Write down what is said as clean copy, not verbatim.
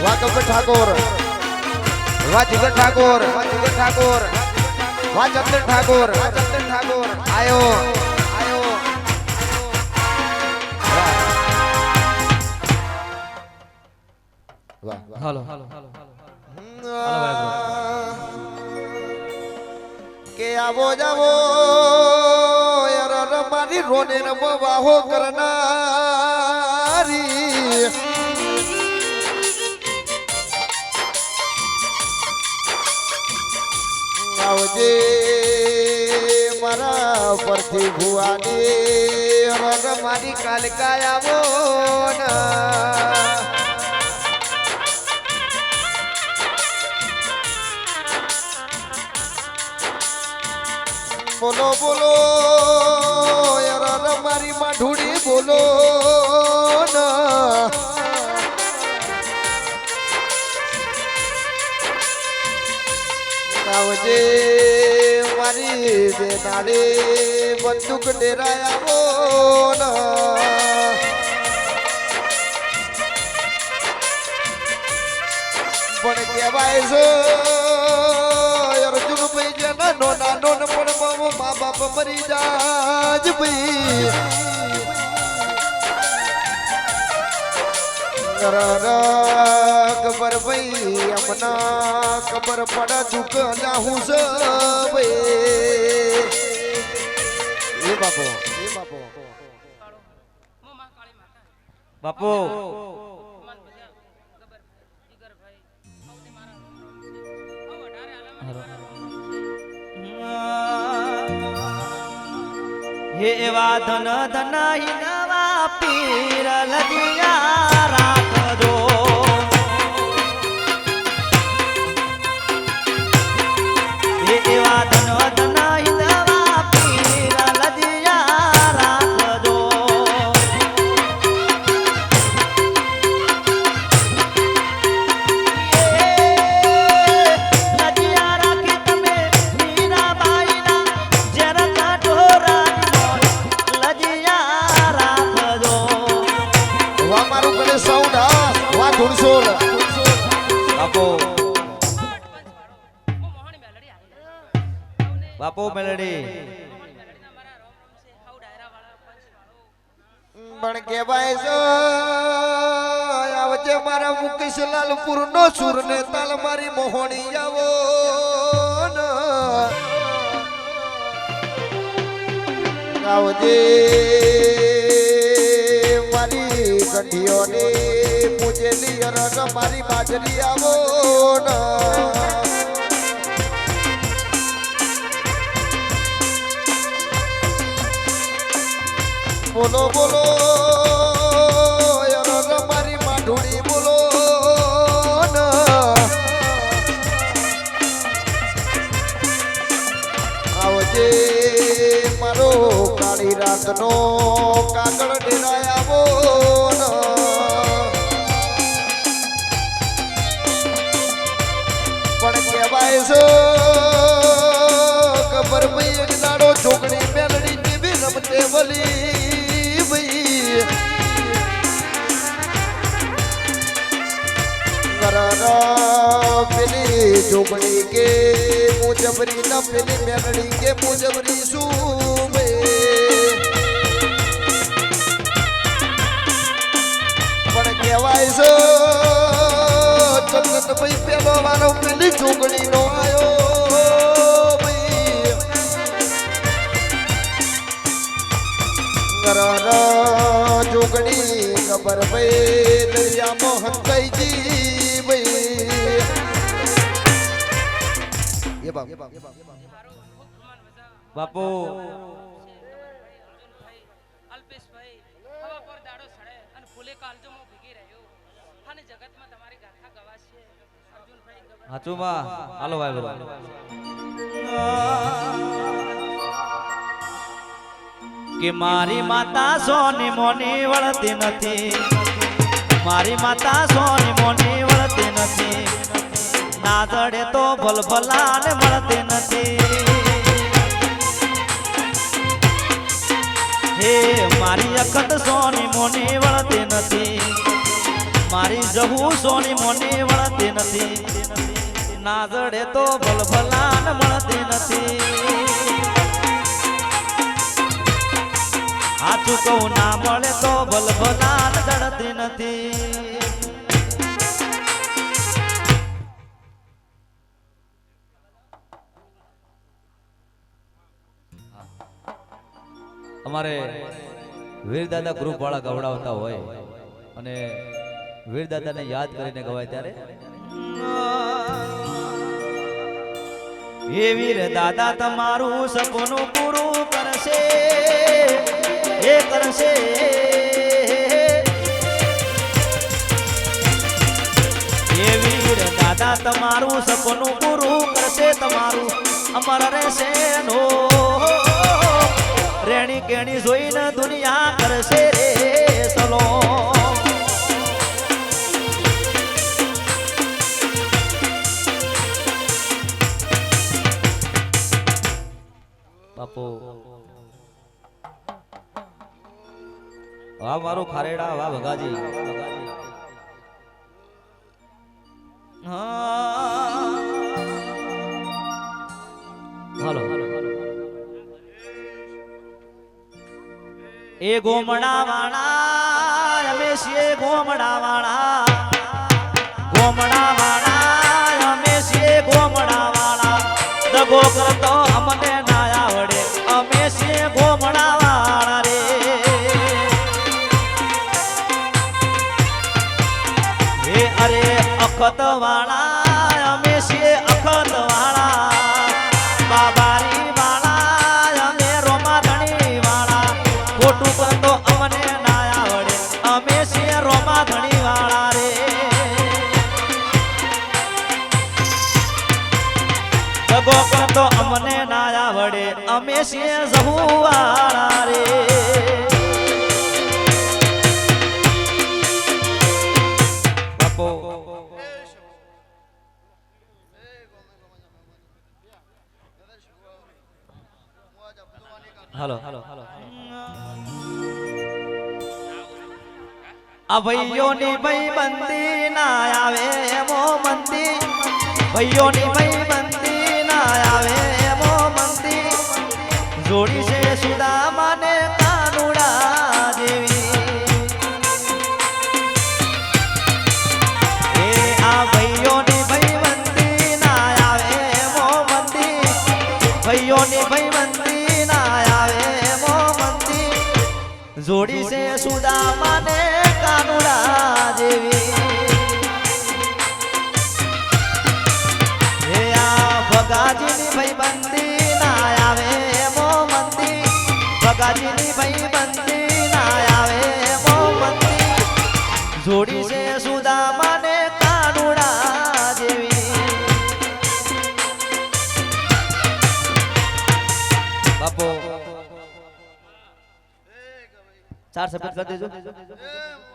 વાહ કપટ ઠાકોર, વાહ જીગર ઠાકોર, વાહ જીગર ઠાકોર, વાહ ચંદ્ર ઠાકોર, વાહ ચંદ્ર ઠાકોર આયો આયો વાહ હાલો હાલો કે આવો જાવો યાર મારી રોને ન વાહો કરનારી આવજે મારા પરથી ભુવાની રગ મારી કાલકા આવો ના બોલો બોલો યાર મારી માઢુડી બોલો ના આવજે મારી બેનાડે બંદૂક ડેરાયા ના પણ કહેવાય છે અર્જુન ભાઈ જેના નોના નોન પણ મા બાપ મરી જાજ ભાઈ ખબર ભાઈ અમના ખબર પડા ચૂક ના હું છે ભાઈ એ બાપો બાપુ હે એવા ધન ધન હિનવા પીર લજિયા રાખજો હે એવા ધન ધન હિનવા પીર લજિયા રાખજો લજિયા રાખી તમે મીરાબાઈના જરા કાઢોરા મારું ગણેશ સાઉન્ડ હા વાહ ધૂણસોલ બાપો બાપો મેલડી પણ કહેવાય છે આવજે મારા મુકેશ લાલપુર નો સુર ને તાલ મારી મોહણી આવો આવજે ગંઢીઓને પૂજેલી રગ મારી બાજરી આવો બોલો બોલો રગ મારી માઢુડી બોલો આવજે મારો કાળી રાતનો કાગળ ડેરાય આવો પણ કહેવાય છે ખબર ભાઈ એક દાડો છોકરી મેલડી જેવી રમતે વલી ભાઈ પેલી છોકરી કે મુજબરી ના પેલી મેલડી કે મુજબરી શું પણ કહેવાય છે ચંદન ભાઈ પેલો મારો પેલી છોકરી નો આયો જોગણી ખબર ભાઈ દરિયામાં હંતાઈજી ભાઈ એ બાપુ હાચુમાં હાલો ભાઈ બોલો કે મારી માતા સોની મોની વળતી નથી મારી માતા સોની મોની વળતી નથી ના જડે તો ભલભલા ને મળતી નથી હે મારી અખંડ સોની મોની વળતી નથી મારી જહુ સોની મોની વળતી નથી ના જડે તો ભલભલાન મળતી નથી સાચું કહું ના મળે તો ભલભલાન જડતી નથી અમારે વીરદાદા ગ્રુપ વાળા ગવડાવતા હોય અને વીરદાદાને યાદ કરીને ગવાય ત્યારે એ વીર દાદા તમારું સપનું પૂરું કરશે એ કરશે એ વીર દાદા તમારું સપનું પૂરું કરશે તમારું અમર રહેશે નો રેણી કેણી જોઈને દુનિયા કરશે રે સલો બાપુ વાહ મારું ખારેડા વાહ ભગાજી હાલો એ ગોમડા વાળા અમે છીએ ગોમડા વાળા અમે છીએ ગોમડા વાળા દગો કરતો અમને ના આવડે અમે છીએ ગોમડા વાળા રે હે અરે અખત વાળા અમે છીએ અખત વાળા બાબારી વાળા અમે રોમાધણી વાળા ખોટું કરતો અમને ના આવડે અમે છીએ રોમાધણી વાળા રે દગો કરતો અમને ના આવડે અમે છીએ જહુ વાળા રે બાપો હાલો આ ભાઈઓની ભાઈબંધી ના આવે એમો મંદી ભાઈઓની ભાઈબંધી ના આવે એમો મંદી જોડી છે સુદામાને કાનુડા જેવી એ આ ભાઈઓની ભાઈબંધી ના આવે એમો મંદી ભાઈઓની ભાઈબંધી ના આવે એમો મંદી જોડી છે સુદામાને કાનુડા જેવી હે આ ભગાજીની ભાઈબંધી ના આવે એમો મંદી ભગાજીની ભાઈબંધી ના આવે એમો મંદી જોડી છે સુદામાને કાનુડા જેવી બાપો ચાર સફેદ કરી દેજો